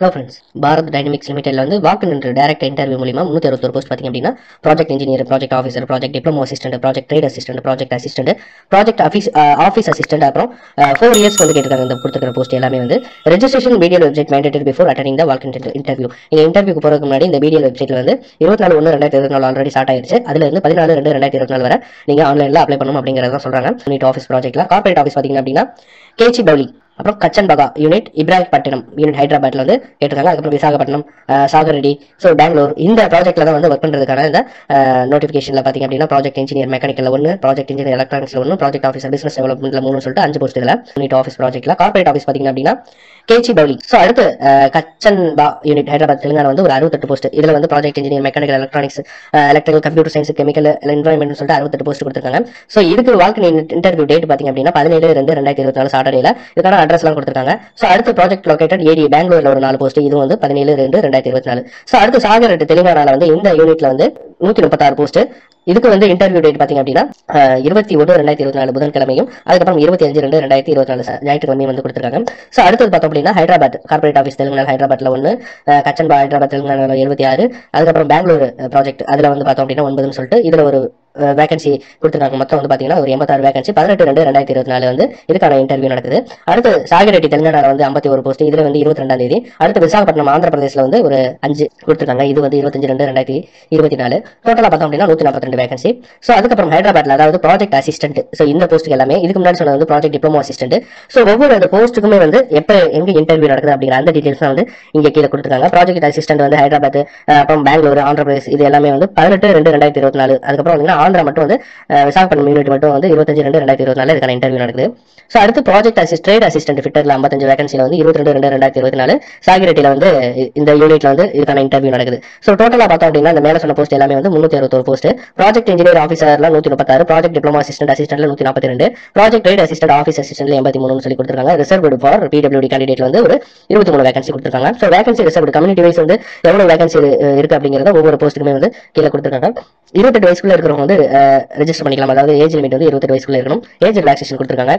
Hello friends, Bharat dynamics லிமிடெட்ல வந்து வாக்கு நின்று டைரக்ட் இன்டர்வியூ மூலியமா 361 போஸ்ட் பார்த்தீங்க அப்படின்னா project engineer, project officer, project diploma assistant, project trade assistant, project assistant, project office assistant, அப்புறம் 4 இயர்ஸ் வந்து கேட்டிருக்காங்க. இந்த கொடுத்துருக்கிற போஸ்ட் எல்லாமே வந்து registration PDL website mandatory before attending த வாக் இன்டர்வியூ. இந்த இன்டர்வியூக்கு போறதுக்கு முன்னாடி இந்த பிடிஎல் வெப்சைட்ல வந்து 24/1/2024 ஆல்ரெடி ஸ்டார்ட் ஆயிருச்சு. அதுல இருந்து 14/2/2024 வரை நீங்க ஆன்லைன்ல அப்ளை பண்ணணும் அப்படிங்கறத சொல்றாங்க. யூனிட் ஆஃபீஸ் ப்ராஜெக்ட்ல கார்பரேட் ஆஃபீஸ் பாத்தீங்க அப்படின்னா கேச்சி பவுலி, அப்புறம் கச்சன் பகா யூனிட், இப்ராஹிம்பட்டினம் யூனிட் ஹைதராபாத்ல வந்து கேட்டிருக்காங்க. அதுக்கப்புறம் விசாகப்பட்டினம், சாகர் ரெட்டி, ஸோ பெங்களூர், இந்த ப்ராஜெக்ட்ல தான் வந்து ஒர்க் பண்றதுக்கான இந்த நோட்டிஃபிகேஷன்ல பாத்தீங்க அப்படின்னா project engineer mechanical 1, project engineer எலக்ட்ரானிக்ஸ்ல 1, ப்ராஜெக்ட் ஆஃபீஸர் பிசினஸ் டெவலப்மெண்ட்ல 3 சொல்லிட்டு 5 போஸ்ட் இதுல யூனிட் ஆஃபீஸ் ப்ராஜெக்ட்ல. கார்பரேட் ஆஃபீஸ் பாத்தீங்க அப்படின்னா கேச்சி பவுலி. ஸோ அடுத்து கச்சன் பா யூனிட் ஹைதராபாத் தெலுங்கானா வந்து ஒரு 68 போஸ்ட். இதுல வந்து project engineer mechanical electronics, electrical computer science, chemical environment சொல்லிட்டு 68 போஸ்ட் கொடுத்திருக்காங்க. ஸோ இதுக்கு வாக்கு இன்டர்வியூ டேட் பாத்தீங்க அப்படின்னா 17/2/2024 சாட்டர்டேல. இதுக்கான அட்ரஸ் எல்லாம் கொடுத்திருக்காங்க. ஸோ அடுத்து ப்ராஜெக்ட் லொகேட்டட் ஏடி பெங்களூர்ல ஒரு 4 போஸ்ட். இது வந்து 17/2/2024. ஸோ அடுத்து சாகர் ரெட்டி தெலுங்கானால வந்து இந்த யூனிட்ல வந்து 136 போஸ்ட். இதுக்கு வந்து இன்டர்வியூ டேட் பாத்தீங்க அப்படின்னா 21/2/2024 புதன்கிழமையும், அதுக்கப்புறம் 25/2/2024 ஞாயிற்றுக்கிழமையும் வந்து கொடுத்திருக்காங்க. ஸோ அடுத்தது பார்த்தோம் அப்படின்னா ஹைதராபாத் கார்பரேட் ஆஃபீஸ் தெலுங்கானா ஹைதராபாத்ல 1, கச்சன்பா ஹைதராபாத் தெலுங்கானால 76, அதுக்கப்புறம் பெங்களூர் ப்ராஜெக்ட் அதுல வந்து பார்த்தோம் அப்படின்னா 9 சொல்லிட்டு இதுல ஒரு வேகன்சி கொடுத்துருக்காங்க. மொத்தம் வந்து பாத்தீங்கன்னா ஒரு 86 வேகன்சி. 18/2/2024 வந்து இதுக்கான இன்டர்வியூ நடக்குது. அடுத்து சாகர் ரெட்டி தெலுங்கானால வந்து 51 போஸ்ட். இதுல வந்து 22ஆம் தேதி. அடுத்து விசாகப்பட்டினம் ஆந்திர பிரதேசல வந்து ஒரு 5 கொடுத்துருக்காங்க. இது வந்து 25/2/2024. டோட்டலா பார்த்தோம் அப்படின்னா 142 வேகன்சி. ஸோ அதுக்கப்புறம் ஹைதராபாத்ல அதாவது ப்ராஜெக்ட் அசிஸ்டன்ட். ஸோ இந்த போஸ்ட்டுக்கு எல்லாமே இதுக்கு முன்னாடி சொன்னது வந்து ப்ராஜெக்ட் டிப்ளமோ அசிஸ்டன்ட். ஸோ ஒவ்வொரு அந்த போஸ்ட்டுக்குமே வந்து எப்ப எங்க இன்டர்வியூ நடக்குது அப்படிங்கிற அந்த டீடைல்ஸ் தான் வந்து இங்க கீழே கொடுத்துருக்காங்க. ப்ராஜெக்ட் அசிஸ்டன்ட் வந்து ஹைதராபாத், அப்புறம் பெங்களூர், ஆந்திர பிரதேஷ், இது எல்லாமே வந்து 18/2/2024. அதுக்கப்புறம் ஆந்திரா மட்டும் வந்து விசாகப்பட்டினம் யூனிட் மட்டும் வந்து 25/2/2024 இதுக்கான இன்டர்வியூ நடக்குது. ஸோ அடுத்து ப்ராஜெக்ட் ட்ரேட் அசிஸ்டன்ட் ஃபிட்டர்ல 55 வேகன்சில வந்து 22/2/2024 சாகர் ரெட்டில வந்து இந்த யூனிட்ல வந்து இதுக்கான இன்டர்வியூ நடக்குது. ஸோ டோட்டலா பார்த்தோம் அப்படின்னா இந்த மேல சொன்ன போஸ்ட் எல்லாமே வந்து 361 போஸ்ட். ப்ராஜெக்ட் இன்ஜினியர் ஆஃபீஸர்ல 136, ப்ராஜெக்ட் டிப்ளமோ அசிஸ்டன்ட்ல 142, ப்ராஜெக்ட் ட்ரேட் அசிஸ்டன்ட் ஆஃபீஸ் அசிஸ்டன்ட்ல 83 சொல்லி கொடுத்திருக்காங்க. ரிசர்வ்டு ஃபார் பிடபிள்யூடி கேண்டிடேட்ல வந்து ஒரு 23 வேகன்சி கொடுத்திருக்காங்க. So vacancy reserved community wise வந்து எவ்வளவு வேகன்சி இருக்கு அப்படிங்கறத ஒவ்வொரு போஸ்ட்டுக்குமே வந்து கீழே கொடுத்திருக்காங்க. 28 வயசுக்குள்ள இருக்கிறவங்க வந்து ரெஜிஸ்டர் பண்ணிக்கலாம். அதாவது ஏஜ் லிமிட் வந்து 28 வயசுக்குள்ள இருக்கணும். ஏஜ் ரிலாக்சேஷன் கொடுத்திருக்காங்க.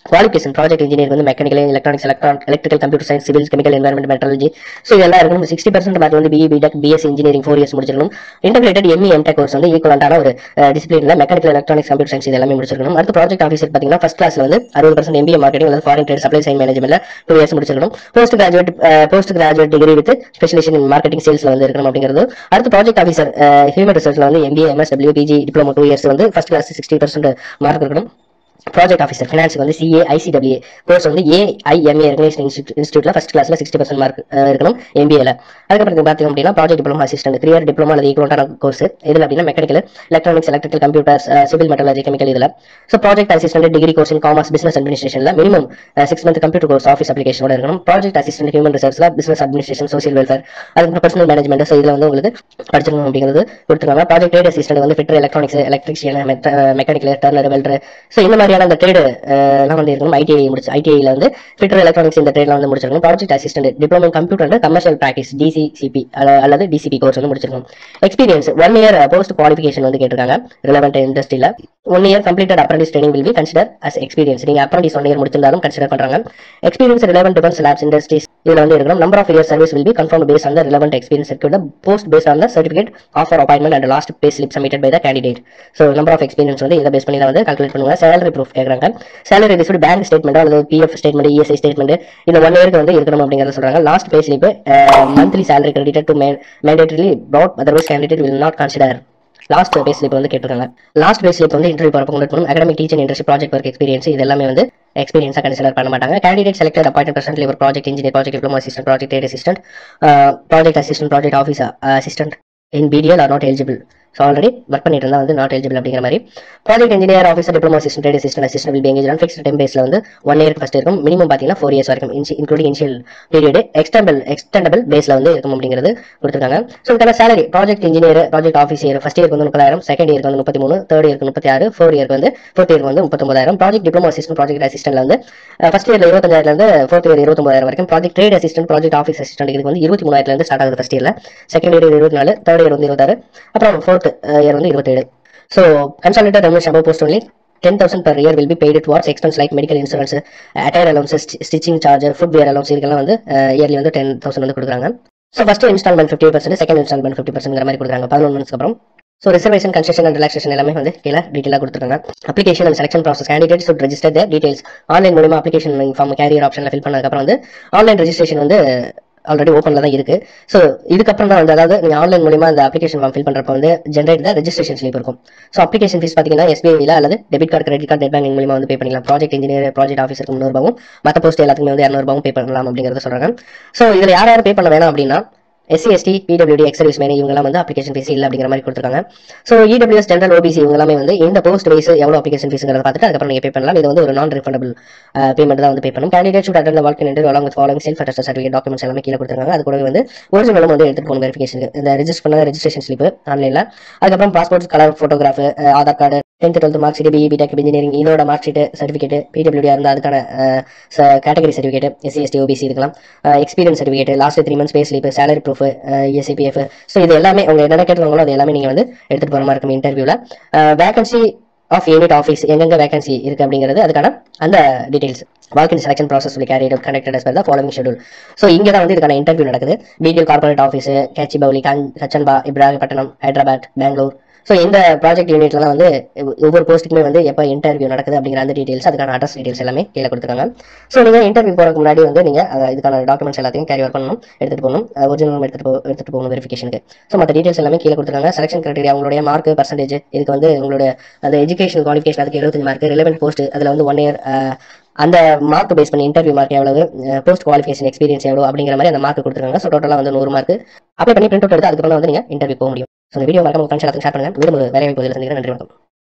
குவாலிஃபிகேஷன் ப்ராஜெக்ட் இன்ஜினியர் வந்து mechanical, electronics, electrical computer science, civil, chemical environment, metrology, so இதெல்லாம் இருக்கணும். 60% மார்க் வந்து BE, BTech, BSc engineering 4 years முடிச்சிருக்கணும். இன்டெகிரேட்டட் எம்இ, எம்டெக் கோர்ஸ் வந்து ஈக்குவலண்டான ஒரு டிசிப்ளின்ல மெக்கானிக்கல், எலக்ட்ரானிக்ஸ், கம்ப்யூட்டர் சயின்ஸ் இது எல்லாமே முடிச்சிருக்கணும். அடுத்து ப்ராஜெக்ட் ஆஃபீஸர் பாத்தீங்கன்னா ஃபர்ஸ்ட் கிளாஸ்ல வந்து 60% எம்பிஏ மார்க்கெட்டிங் அல்லது ஃபாரின் ட்ரேட் சப்ளை செயின் மேனேஜ்மென்ட்ல 2 இயர்ஸ் முடிச்சிருக்கணும். Post graduate degree with specialization in marketing சேல்ஸ்ல வந்து இருக்கணும் அப்படிங்கிறது. அடுத்து ப்ராஜெக்ட் ஆஃபீஸர் ஹியூமன் ரிசோர்ஸ்ல வந்து MBA, MSW, PG, diploma 2 years வந்து ஃபர்ஸ்ட் கிளாஸ் 60% மார்க் இருக்கணும். ப்ராஜெக்ட் ஆஃபீஸர் ஃபினான்ஸ் வந்து சிஏ, ஐசிடபிள்யூ கோர்ஸ் வந்து ஏஐஎம்ஏ ரெகனைஸ்ட் இன்ஸ்டியூட்ல ஃபர்ஸ்ட் கிளாஸ்ல 60% மார்க் இருக்கணும் எம்பிஏல. அதுக்கப்புறம் பாத்தீங்க அப்படின்னா project diploma assistant 3 year diploma அல்லது ஈக்குவலண்டான கோர்ஸ். இதுல அப்படின்னா mechanical, electronics, electrical computers, civil, metallurgy, chemical இதுல. So project assistant degree course in commerce, business அட்மினிஸ்ட்ரேஷன்ல minimum 6 month computer course office அப்ளிகேஷனோட இருக்கணும். ப்ராஜெக்ட் அசிஸ்டன்ட் ஹியூமன் ரிசோர்ஸ்ல பிசினஸ் அட்மினிஸ்ட்ரேஷன், சோசியல் வெல்ஃபேர், அதுக்கப்புறம் பர்சனல் மேனேஜ்மெண்ட். ஸோ இதுல வந்து உங்களுக்கு படிச்சிருக்கணும் அப்படிங்கிறது கொடுத்துருக்காங்க. ப்ராஜெக்ட் ட்ரேட் அசிஸ்டன்ட் வந்து fitter, electronics, electrician, mechanical, turner, welder, so இந்த மாதிரியான அந்த ட்ரேடு எல்லாம் வந்து இருக்கணும். ஐடிஐல வந்து ஃபிட்டர், எலக்ட்ரானிக்ஸ் இந்த ட்ரேட்ல வந்து முடிச்சிருக்கணும். Project assistant diploma in computer and commercial practice DCCB அல்லது டிசிபி கோர்ஸ் வந்து முடிச்சிருக்கணும். எக்ஸ்பீரியன்ஸ் 1 இயர் போஸ்ட் குவாலிஃபிகேஷன் வந்து கேட்டிருக்காங்க. ரிலவெண்ட் இண்டஸ்ட்ரியில 1 year completed apprentice training will be consider as experience. நீங்க அப்ரண்டிஸ் 1 இயர் முடிச்சிருந்தாலும் கன்சிடர் பண்றாங்க. Experience relevant defence labs industries இதுல வந்து இருக்கணும். Number of year service will be confirmed based on the relevant experience certificate, post based on the certificate offer appointment and last pay slip submitted by the candidate. So number of experience வந்து இதை base பண்ணி தான் வந்து calculate பண்ணுவாங்க. Salary proof கேட்கறாங்க. Salary received bank statement அல்லது PF statement, ESI statement இந்த 1 இயருக்கு வந்து இருக்கணும் அப்படிங்கறத சொல்றாங்க. Last pay slip monthly salary credited to mandatorily brought, otherwise candidate will not consider. Last pay slip வந்து கேட்டிருக்காங்க. லாஸ்ட் பே ஸ்லிப் வந்து இன்டர்வியூ போறப்ப கொண்டு வரணும். Academic, teaching, industry, project work experience இது எல்லாமே வந்து எக்ஸ்பீரியன்ஸா கன்சிடர் பண்ண மாட்டாங்க. கேண்டிடேட் செலக்டட் அப்பாயிண்டட் பிரசன்ட்லி ஒரு project engineer, project diploma assistant, project trade assistant, project assistant, project office assistant in BDL are not eligible. So already work பண்ணிட்டு இருந்தா வந்து நாட் எலிஜிபிள் அப்படிங்கிற மாதிரி. Project engineer officer diploma assistant, trade assistant will be engage on fixed time பேஸ்ல வந்து 1 இயருக்கு first இருக்கும். Minimum பாத்தீங்கன்னா 4 இயர்ஸ் வரைக்கும் இன்க்ளூடிங் இனிஷியல் பீரியட். எக்ஸ்டெண்டபிள் பேஸ்ல வந்து இருக்கும் அப்படிங்கிறது கொடுத்துருக்காங்க. ஸோ இதுக்கான salary project engineer, project officer first இயருக்கு வந்து 30,000, செகண்ட் இயருக்கு வந்து 33, தேர்ட் இயருக்கு 36, ஃபோர்த் இயருக்கு வந்து 39,000. ப்ராஜெக்ட் டிப்ளமோ அசிஸ்டன்ட், ப்ராஜெக்ட் அசிஸ்டன்ட்ல வந்து ஃபர்ஸ்ட் இயர்ல 25,000 இருந்து ஃபோர்த் இயர் 29,000 வரைக்கும். Project trade assistant, project office assistant இதுக்கு வந்து 23,000 இருந்து ஸ்டார்ட் ஆகுது ஃபர்ஸ்ட் இயர்ல. செகண்ட் இயர் 24, தேர்ட் இயர் வந்து 26, அப்புறம் ஃபோர்த் இயர் வந்து 27. So consolidate revenue above post only 10,000 per year will be paid towards expense like medical insurance, attire allowances, stitching charge, footwear allowance இதுக்கெல்லாம் வந்து இயர்லி வந்து 10,000 வந்து கொடுக்குறாங்க. So first installment 50%, second installment 50% மாதிரி கொடுக்குறாங்க 11 months அப்புறம். So reservation, concession and relaxation எல்லாமே வந்து கீழே டீட்டெயிலாக கொடுத்துருக்காங்க. Application and selection process, candidates should register their details online மூலமா அப்ளிகேஷன் ஃபார்ம் கேரியர் ஆப்ஷனில் ஃபில் பண்ணதுக்கப்புறம் வந்து ஆன்லைன் ரெஜிஸ்ட்ரேஷன் வந்து ஆல்ரெடி ஓப்பனில் தான் இருக்கு. ஸோ இதுக்கப்புறம் தான் வந்து அதாவது நீங்கள் ஆன்லைன் மூலமா அந்த அப்ளிகேஷன் ஃபார்ம் ஃபில் பண்ணுறப்ப வந்து ஜென்ரேட் தான் ரெஜிஸ்ட்ரேஷன் ஸ்லிப் இருக்கும். ஸோ அப்ளிகேஷன் ஃபீஸ் பார்த்தீங்கன்னா SBIல அல்லது debit card, credit card, net banking மூலமா வந்து பே பண்ணிக்கலாம். ப்ராஜெக்ட் இன்ஜினியர், ப்ராஜெக்ட் ஆஃபீஸருக்கு 300 ரூபாயும், மற்ற போஸ்ட் எல்லாத்துக்குமே வந்து 200 ரூபாயும் பே பண்ணலாம் அப்படிங்கிறத சொல்றாங்க. ஸோ இதில் யார் யார் பே பண்ண வேணாம் அப்படின்னா SC, ST, PWD, ex service man இவங்கலாம் வந்து அப்ளிகேஷன் ஃபீஸ் இல்லை அப்படிங்கிற மாதிரி கொடுத்துருக்காங்க. ஸோ EWS, ஜென்ரல், OBC இவங்கலாமே வந்து இந்த போஸ்ட் வைஸ் எவ்வளோ அப்ளிகேஷன் ஃபீஸ்ங்கிறத பார்த்துட்டு அதுக்கப்புறம் நீங்கள் பே பண்ணலாம். இது வந்து ஒரு நான் ரிஃபண்டபிள் பேமெண்ட் தான் வந்து பே பண்ணணும். Candidate should attend the walk in interview along with following self attested certificate documents எல்லாமே கீழே கொடுத்துருக்காங்க. அது கூடவே வந்து ஒரிஜினலும் வந்து எடுத்துட்டு போகணும் வெரிஃபிகேஷனுக்கு. இந்த ரெஜிஸ்டர் பண்ண ரெஜிஸ்ட்ரேஷன் ஸ்லிப் ஆன்லைனில், அதுக்கப்புறம் passport colour photograph, Aadhaar card, 10th 12th mark sheet, BE, BTech, engineering இதோட மார்க் ஷீட், சர்டிஃபிகேட், PWD இருந்தால் அதுக்கான category certificate, SC, ST, OBC இருக்கலாம், experience certificate, last 3 months pay slip, salary proof, ESPF. So இது எல்லாமே அவங்க என்ன கேட்டுருவாங்களோ அது எல்லாமே நீங்கள் வந்து எடுத்துகிட்டு போகிற மாதிரி இருக்கும் இன்டர்வியூவில். வேகன்சி ஆஃப் யூனிட் ஆஃபீஸ் எங்கெங்க வேகன்சி இருக்கு அப்படிங்கிறது அதுக்கான அந்த details. Walk in selection process will carried out conducted as per the following schedule. So இங்கே தான் வந்து இதுக்கான இன்டர்வியூ நடக்குது. BDL corporate office, Gachibowli, Kanchanbagh, Ibrahimpatnam, Hyderabad, Bangalore. So இந்த ப்ராஜெக்ட் யூனிட்ல தான் வந்து ஒவ்வொரு போஸ்ட்டுக்குமே வந்து எப்போ இன்டர்வியூ நடக்குது அப்படிங்கிற அந்த டீடைல்ஸ், அதுக்கான அட்ரஸ் டீடைல்ஸ் எல்லாமே கீழே கொடுத்துருக்காங்க. ஸோ நீங்கள் இன்டர்வியூ போகிறதுக்கு முன்னாடி வந்து நீங்கள் இதுக்கான டாக்குமெண்ட்ஸ் எல்லாத்தையும் கேரி ஓவர் பண்ணணும், எடுத்துகிட்டு போகணும், ஒரிஜினல் எடுத்துகிட்டு போகணும் வெரிஃபிகேஷனுக்கு. ஸோ மற்ற டீடைல்ஸ் எல்லாமே கீழே கொடுத்துருக்காங்க. செலக்ஷன் கிரைட்டீரியா, உங்களுடைய மார்க், பர்சன்டேஜ், இதுக்கு வந்து உங்களுடைய அந்த எஜுகேஷன் குவாலிஃபிகேஷன் அதுக்கு 75 மார்க், ரிலவென்ட் போஸ்ட் அதில் வந்து 1 year அந்த மார்க் பேஸ் பண்ணி இன்டர்வியூ மார்க் எவ்வளவு, போஸ்ட் குவாலிஃபிகேஷன் எக்ஸ்பீரியன்ஸ் எவ்வளோ அப்படிங்கிற மாதிரி அந்த மார்க் கொடுத்துருக்காங்க. ஸோ டோட்டலாக வந்து 100 மார்க் அப்ளை பண்ணி பிரிண்ட் அவுட் எடுத்து அதுக்கப்புறம் வந்து நீங்கள் இன்டர்வியூ போக முடியும். ஸோ இந்த வீடியோ மறக்காம ஃப்ரெண்ட்ஸ் எல்லாத்தையும் ஷேர் பண்ணுங்க. மீண்டும் ஒரு வேலை வாய்ப்பு சந்திக்கிறேன். நன்றி, வணக்கம்.